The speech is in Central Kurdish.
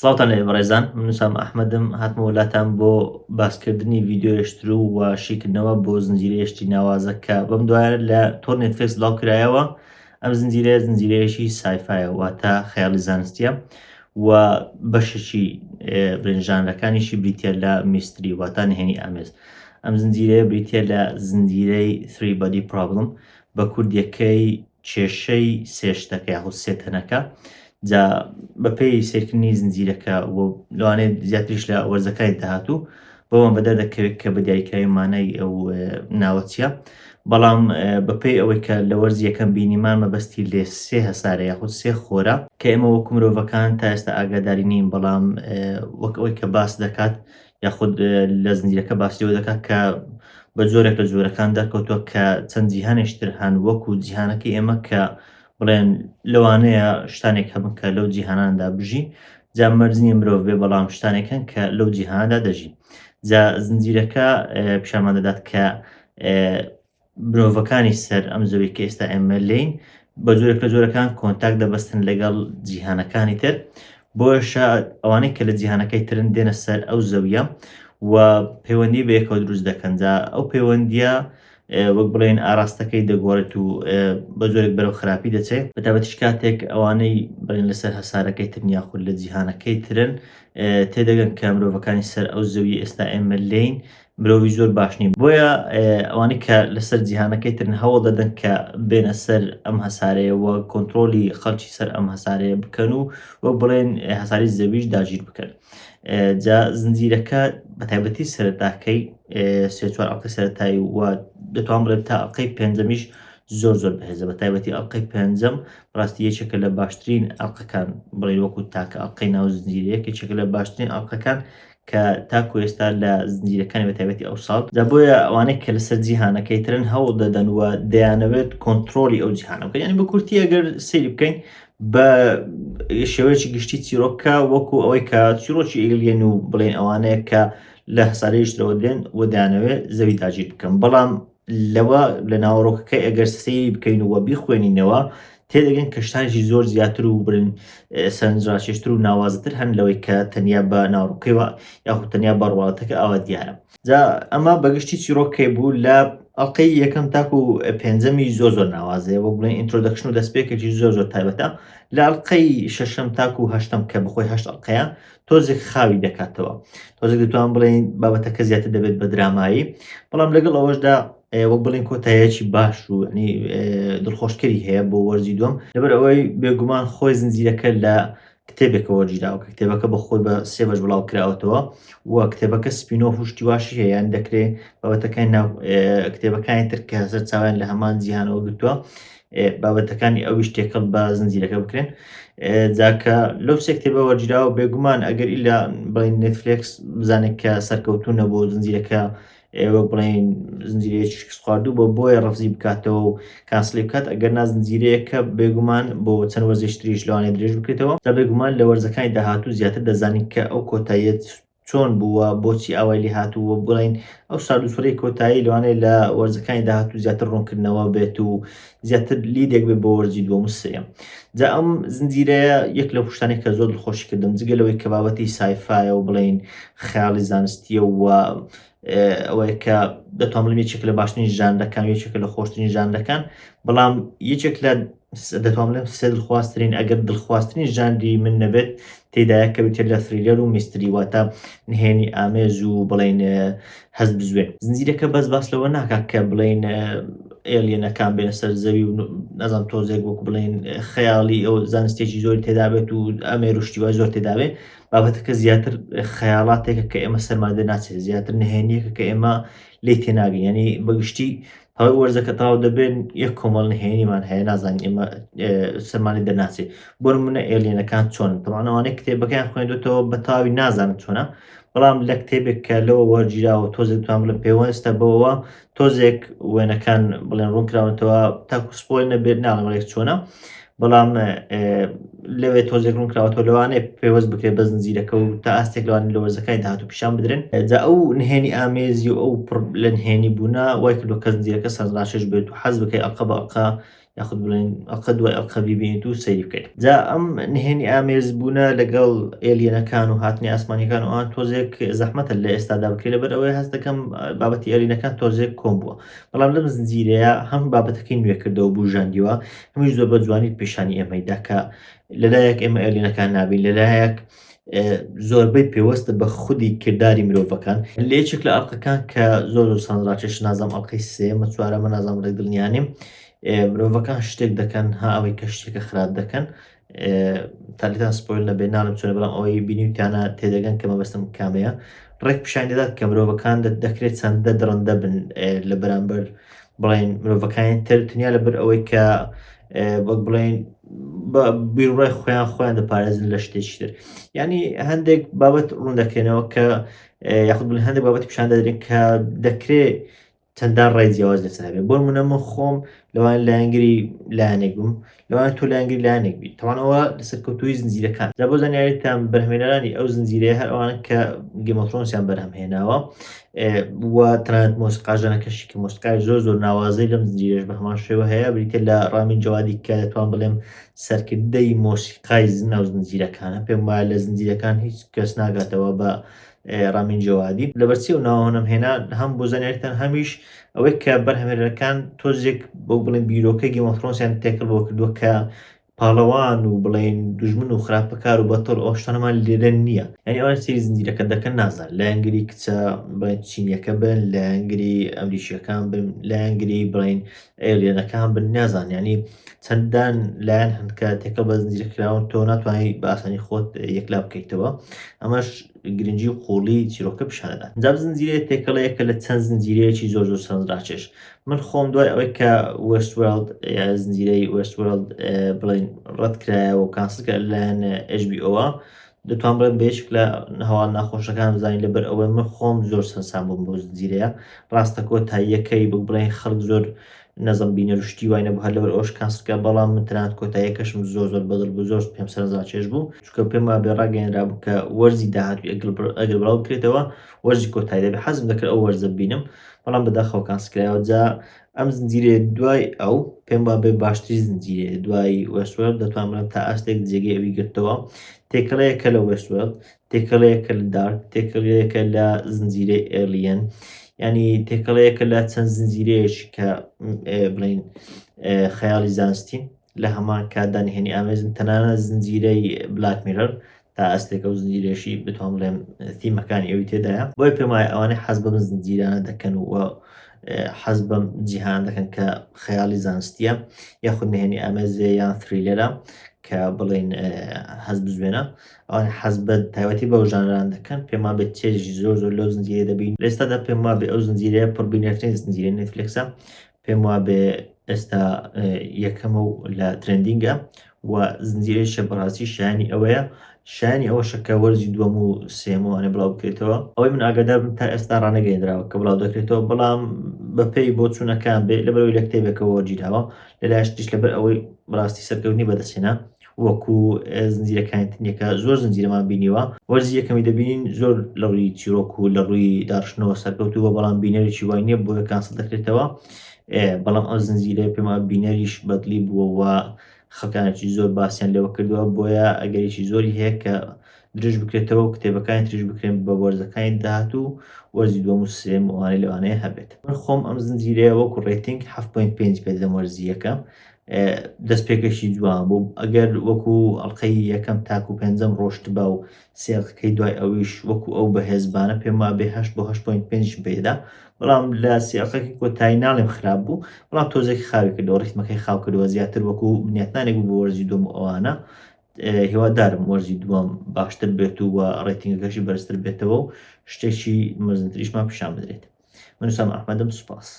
سڵاوتان لێ بەڕێزان، من نووسام ئەحمەدم، هاتمەوە لاتان بۆ باسکردنی ڤیدیۆ و شیکردنەوە بۆ زنجیرەیەشتی ناوازە کە بەم دوایە لە تۆڕ نێتفلیکس بڵاو کرایەوە. ئەم زنجیرەیەشی سایفایە، واتە خەیاڵی زانستیە و بەشێکی برنجانەکانیشی بریتە لە میستری واتە نهێنی ئامێز. ئەم زنجیرەیە بریتە لە زنجیرەی 3 بەدی پرۆبلم بە کوردیەکەی کێشەی سێشتەکە یاخود سێتەنەکە. جا بەپێی سێرکردنی زنجیرەکە لەوانەیە زیاتریش لە وەرزەکانی داهاتوو بەوەم بەدەر دەکەوێت کە بە دیاریکراوی مانای ئەو ناوەچیە، بەڵام بەپێی ئەوەی کە لە وەرزی یەکەم بینیمان مەبەستی لێ سێ هەسارە یاخود سێ خۆرە کە ئێمە وەکو مرۆڤەکان تا ئێستا ئاگاداری نین، بەڵام وەک ئەوەی کە باس دەکات یاخود لە زنجیرەکە باسیەوە دەکات کە بە جۆرێک لە جۆرەکان دەرکەوتووە کە چەند جیهانێشتر هەن وەکو جیهانەکەی ئێمە کە بڵێن لەوانەیە شتانێک هەبن کە لەو جیهاناندا بژی، جا مەرجنیە مرۆڤ بێ، بەڵام شتانێکن کە لەو جیهاندا دەژی. جا زنجیرەکە پیشانمان دەدات کە مرۆڤەکانی سەر ئەم زەوی کە ئێستا ئێمە لێین بە جۆرێک لە جۆرەکان کۆنتاک دەبەستن لەگەڵ جیهانەکانی تر، بۆیشە ئەوانەی کە لە جیهانەکەی ترن دێنە سەر ئەو زەویە و پەیوەندی بە یەکەوە دروست دەکەن. جا ئەو پەیوەندیە وەک بڵێن ئاراستەکەی دەگۆڕێت و بە جۆرێک بەرەو خراپی دەچێت، بەتابەتیش کاتێک ئەوانەی بڵێن لەسەر هەسارەکەی ترن یاخود لە جیهانەکەی ترن تێدەگەن کە مرۆڤەکانی سەر ئەو زەوی ئێستا ئێمە لێین مرۆڤی زۆر باش نین، بۆیە ئەوانەی کە لەسەر جیهانەکەی ترن هەوڵ دەدەن کە بێنە سەر ئەم هەسارەیە و کۆنتترۆلی خەڵکی سەر ئەم هەسارەیە بکەن و وەک بڵێن هەساری زەویش داگیر بکەن. جا زنجیرەکە بەتایبەتی سەرەتاکەی سێ چوار ئەڵقەی سەرەتایی و دەتوان بڵێن تا ئەڵقەی پێنجەمیش زۆر بەهێزە، بەتایبەتی ئەڵقەی پێنجەم ڕاستی یەکێکە لە باشترین ئەڵقەکان، بڵێن وەکو تاکە ئەڵقەی ناو زنجیرەیە یەکێکە لە باشترین ئەڵقەکان کە تاکو ئێستا لە زنجیرەکانی بەتایبەتی ئەو ساڵ. جا بۆیە ئەوانەی کە لەسەر جیهانەکەی ترن هەوڵ دەدەن و دەیانەوێت کۆنتترۆلی ئەو جیهانە بکەن، یعنی بە کورتی ئەگەر سەیری بکەین بە شێوەیەکی گشتی چیرۆکە وەکو ئەوەی کە چیرۆکی ئێلیەن و بڵێن ئەوانەیە کە لە هەسارەیەشترەوە دێن و دەیانەوێت زەوی داگیر بکەن، بەڵام لەوە لە ناوەڕۆکەکەی ئەگەر سەیری بکەین و بیخوێنینەوە تێدەگەن کە شتانێکی زۆر زیاتر و بڵێن سەرنجڕاکێشتر و ناوازتر هەن لەوەی کە تەنیا بە ناوڕۆکەیەوە یاخود تەنیا بە ڕواڵەتەکە ئەوە دیارە. جا ئەمە بەگشتی چیرۆکەی بوو لە ئەڵقەی یەکەم تاکو و پێنجەمی زۆر ناوازەیە، وەک بڵێن ئینترۆدەکشن و دەستپێکێکی زۆر تایبەتە. لە ئەڵقەی شەشەم تاکو و هەشتم کە بخۆی هەشت ئەڵقەیە تۆزێک خاوی دەکاتەوە، تۆزێک دەتوان بڵێن بابەتەکە زیاتر دەبێت بە درامایی، بەڵام لەگەڵ ئەوەشدا وەک بڵێن کۆتاییەکی باش و ینی دڵخۆشکەری هەیە بۆ وەرزی دووەم، لەبەر ئەوەی بێگومان خۆی زنجیرەکە لە کتێبێکەوە گیراوە کە کتێبەکە بەخۆی بە سێ بەش بڵاو کراوەتەوە و کتێبەکە سپینۆف و شتی واشی هەیە، یان دەکرێت بابەتەکانی ناو کتێبەکانی تر کە سەر چاویان لە هەمان جیهانەوە گرتووە بابەتەکانی ئەویش تێکەڵ بە زنجیرەکە بکرێن. جاکە لەو سێ کتێبە وەرگیراوە بێگومان ئەگەر ئیلا بڵێن نێتفلیکس بزانێت کە سەرکەوتوونە بۆ زنجیرەکە وەک بڵێن زنجیرەیەکی شکست خواردوو بۆیە ڕەفزی بکاتەوە و کانسڵی بکات، ئەگەر نا زنجیرەیەکە بێگومان بۆ چەند وەرزێشتریش لەوانەیە درێژ بکرێتەوە، تا بێگومان لە وەرزەکانی داهاتوو زیاتر دەزانین کە ئەو کۆتاییەت چۆن بووە، بۆچی ئاوای لێ هاتووە، بڵێن ئەو ساردوسوڕەی کۆتایی لەوانەیە لە وەرزەکانی داهاتوو زیاتر ڕوونکردنەوە بێت و زیاتر لیدێک بێت بۆ وەرزی دووەم و سێیەم. جا ئەم زنجیرەیە یەک لەو شتانەی کە زۆر دڵخۆشی کردم جگە لەوەی کە بابەتی سایفایە و بڵێن خەیاڵی زانستیە و ئەوەیە کە دەتوان بڵێم یەکێک لە باشترین ژانرەکان، یەکێکە لە خۆشترین ژانرەکان، بەڵام یەکێک لە دەتوان بڵێم سێ دڵخوازترین، ئەگەر دڵخوازترین ژانری من نەبێت تێدایە کە بێتێت لە فریلەر و میستری، واتە نهێنی ئامێز و بڵێن هەست بزوێن. زنجیرەکە باس لەوە ناکات کە بڵێن ئێلیەنەکان بێنە سەر زەوی و نەزانم تۆزێک وەکو بڵێن خەیاڵی ئەو زانستێکی زۆری تێدا بێت و ئەمێر و شتی وای زۆر تێدا بێت، بابەتەکە زیاتر خەیاڵاتێکە کە ئێمە سەرمان دەناچێت، زیاتر نهێنیەکە کە ئێمە لێی تێناگەین، یعنی بەگشتی هەوای وەرزەکە تەواو دەبێن یەک کۆمەڵ نهێنیمان هەیە نازانین ئێمە سەرمانی دەناچێت. بۆ نمونە ئێلیەنەکان چۆنن، تەواو ئەوانەی کتێبەکەیان خوێندوێتەوە بە تەواوی نازانن چۆنە، بەڵام لە کتێبێک کە لەوە وەرگیراوە تۆزێک دەتوان بڵێن پەیوەستە بەوەوە تۆزێک وێنەکان بڵێن ڕوونکراونەتەوە تاکو سپۆیل نەبێت ناڵێم ڕێک چۆنە، بەڵام لەوێ تۆزێک ڕوونکراوەتەوە لەوانەیە پێوەست بکرێت بە زنجیرەکە و تا ئاستێک لەوانێت لە وەرزەکانی داهاتوو پیشان بدرێن. جا ئەو نهێنی ئامێزی و ئەو لە نهێنی بوونا وای کردووە کە زنجیرەکە سەرنجڕاکێش بێت و حەز بکەی ئەڵقە بە ئەڵقە یاخود بڵێن ئەڵقە دوای ئەڵقە بیبینیت و سەیری بکەیت. جا ئەم نهێنی ئامێزبوونە لەگەڵ ئێلیەنەکان و هاتنی ئاسمانیەکان و ئەوان تۆزێک زەحمەتە لە ئێستادا بکرێت لەبەر ئەوەی هەست دەکەم بابەتی ئێلینەکان تۆزێک کۆم بووە، بەڵام لەم زنجیرەیە هەم بابەتەکەی نوێ کردەوە و بژاندیوە، هەمیش زۆر بە جوانی پیشانی ئێمەیدا کە لەلایەک ئێمە ئێلینەکان نابین، لەلایەک زۆربەی پێوەستە بە خودی کردداری مرۆڤەکان لە یەکێک لە ئەڵلقەکان کە زۆر سانڕاکێش نازام ئەڵلقەی سێمە چوارەمە نازام ڕێک دڵنیانیم مرۆڤەکان شتێک دەکەن ها ئەوەی کە شتێکە خراپ دەکەن تالیتان سپۆیل نەبێ ناڵم چۆنە بەڵام ئەوەی بینیوتیانە تێدەگەن کە مەبەستم کامەیە ڕێک پیشان دەدات کە مرۆڤەکان دەکرێت چەندە دڕندە بن لە بەرامبەر بڵێن مرۆڤەکانی تر تنیا لەبەر ئەوەی کە وەک بڵێن بیرڕای خۆیان دەپارێزن لە شتێکی تر ینی هەندێک بابەت ڕوون دەکەێنەوە کە یاخود بڵێن هەندێک بابەتی پیشان دەدرێن کە دەکرێت چەندان ڕای جیاواز لەسەر بێ بۆ نمونە خۆم لەوان لایەنگری لایەنێک بووم لەوان تۆ لایەنگری لایەنێک بی تەوانەوە لەسەر کەوتوی زنجیرەکان جا بۆ زانیاریتان بەرهەمهێنەرانی ئەو زنجیرەیە هەر ئەوانە کە گێمەترۆنسیان بەرهەمهێناوە وە تەنانەت مۆسیقاژانەکەشی کە مۆسیقای زۆر ناوازەی لەم زنجیرەش بە هەمان شێوە هەیە بریتە لە ڕامین جەوادی کە دەتوان بڵێم سەرکردەی مۆسیقای ناو زنجیرەکانە پێم وایە لە زنجیرەکان هیچ کەس ناگاتەوە بە ڕامین جەوادی لەبەرچی و ناوەنم هێنا هەم بۆ زانیاریتان هەمیش ئەوەی کە بەرهەمهێنەرەکان تۆزێک بۆ بڵێن بیرۆکەی گێمەترۆنسیان تێکەڵەوە کردووە کە پاڵەوان و بڵێن دوژمن و خراپەکار و بەتەڵ ئەو شتانەمان لێرە نییە ینی ئەوان سری زنجیرەکە دەکەن نازان لایەنگری کچە بڵێن چینیەکە بن لایەنگری ئەمریکیەکان بن لایەنگری بڵێن ئێلێنەکان بن نازان ینی چەندان لایەن هەندکە تێکەڵ بە زنجیرەکراون تۆ ناتوانانی بە ئاسانی خۆت یەکلا بکەیتەوە ئەمەش گرنگی و قوڵی چیرۆکە پیشانەدات جا زنجیرە تێکەڵەیەکە لە چەند زنجیرەیەکی زۆر سەرنجڕاکێش من خۆم دوای ئەوەی کە وێستوێڵد زنجیرەی وێستوێڵد بڵێن ڕەت کرایەوە و کانسڵکە لەلایەن HBO دەتوان بڵێن بەیەکێک لە هەواڵ ناخۆشەکان بزانین لەبەر ئەوەی من خۆم زۆر سەرسام بووم بۆ زنجیرەیە ڕاستە کۆتاییەکەی بڵێن خەڵک زۆر نەزم بینە شتی وای نەبوو هەر لەبەر ئەوش کانسڵکە بەڵام من تەنانەت کۆتاییەکەشم زۆر بەدڵ بوو زۆر پێم سەرنجڕاکێش بوو چونکە پێم وایە بێڕاگەیەنرا بوو کە وەرزی داهاتووی ئەگەر بڵاو بکرێتەوە وەرزی کۆتایی دەبێت حەزم دەکرد ئەو وەرزە ببینم بەڵام بەداخەوە کانسڵکرایەوە جا ئەم زنجیرە دوای ئەو پێم وایە بێ باشترین زنجیرە دوای وێستوێڵد دەتوانم بڵێم تا ئاستێک جێگەی ئەوی گرتەوە تێکەڵەیەکە لە وێستوێڵد تێکەڵەیەکە لە دارک تێکەڵەیەکە لە زنجیرەی ئێلیەن ینی تێکەڵەیەکە لە چەند زنجیرەیەکی کە بڵێن خەیاڵی زانستین لە هەمان کاتدا نهێنی ئامێزن تەنانەت زنجیرەی بلاک میرەر تا ئەستێکە و زنجیرێشی بتوان بڵێم تیمەکانی ئەوی تێدایە بۆی پێم وایە ئەوانەی حەز بەم زنجیرانە دەکەن و حەز بەم جیهان دەکەن کە خەیاڵی زانستیە یاخود نهێنی ئامێزێ یان تریلەرە کە بڵێن حەز بزوێنە ئەوان حەز بە تایبەتی بەو ژانران دەکەن پێم وابێت چێژی زۆر لەو زنجیرە دەبین لە ئێستادا پێم وابێ ئەو زنجیرەیە پڕبینێترین زنجیرە نێتفلیکسە پێم وابێ ئێستا یەکەمە و لە ترندینگە و زنجیرەی شەبڕاستی شایانی ئەوەیە شایانی ئەوە شەکە وەرزی دووەم و سێمەوانە بڵاو بکرێتەوە ئەوەی من ئاگادار بم تا ئێستا ڕانەگەیەنراوە کە بڵاو دەکرێتەوە بەڵام بەپێی بۆ چوونەکان بێ لەبەرەوەی لە کتێبێکەوە وەرگیراوە لەلایەنش لەبەر ئەوەی بەڕاستی سەرکەوتنی بەدەستێنا وەکو زنجیرەکانی تنیەکە زۆر زنجیرەمان بینیوە وەرزی یەکەمی دەبینین زۆر لە ڕووی چیرۆک و لە ڕووی داڕشتنەوە سەرکەوتووە بەڵام بینەرێکی وای نییە بۆیە کانسڵ دەکرێتەوە بەڵام ئەو زنجیرەیە پێما بینەریش بەدلی بووەوە خەکانێکی زۆر باسییان لێوە کردووە بۆیە ئەگەریشی زۆری هەیە کە درێژ بکرێتەوە و کتێبەکانی تریش بکرێن بە وەرزەکانی داهاتوو وەرزی دووەم و سێم وانەی لەوانەیە هەبێت من خۆم ئەم زنجیرەیە وەکو ڕێتینگ 7.5 پێدەم وەرزیەکە دەست پێکەشی جوان بوو ئەگەر وەکو ئەڵلقەی یەکەم تاکو و پێنجەم ڕۆشت بە و سێڵقەکەی دوای ئەویش وەکو ئەو بەهێزبانە پێم وابێ 8 بۆ 8.5 پێدا بەڵام لە سێڵقەکەی کۆتایی ناڵێم خراپ بوو بەڵام تۆزێکی خاوی کردەوە ڕیتمەکەی خاو کردووە زیاتر وەکو بنیاتنانێک بوو بۆ وەرزی دووەم ئەوانە هیوادارم وەرزی دووەم باشتر بێت و ڕێتینگەکەشی بەرزتر بێتەوە و شتێکی مەزنتریشمان پیشان بدرێت من سام ئەحمەدم سوپاس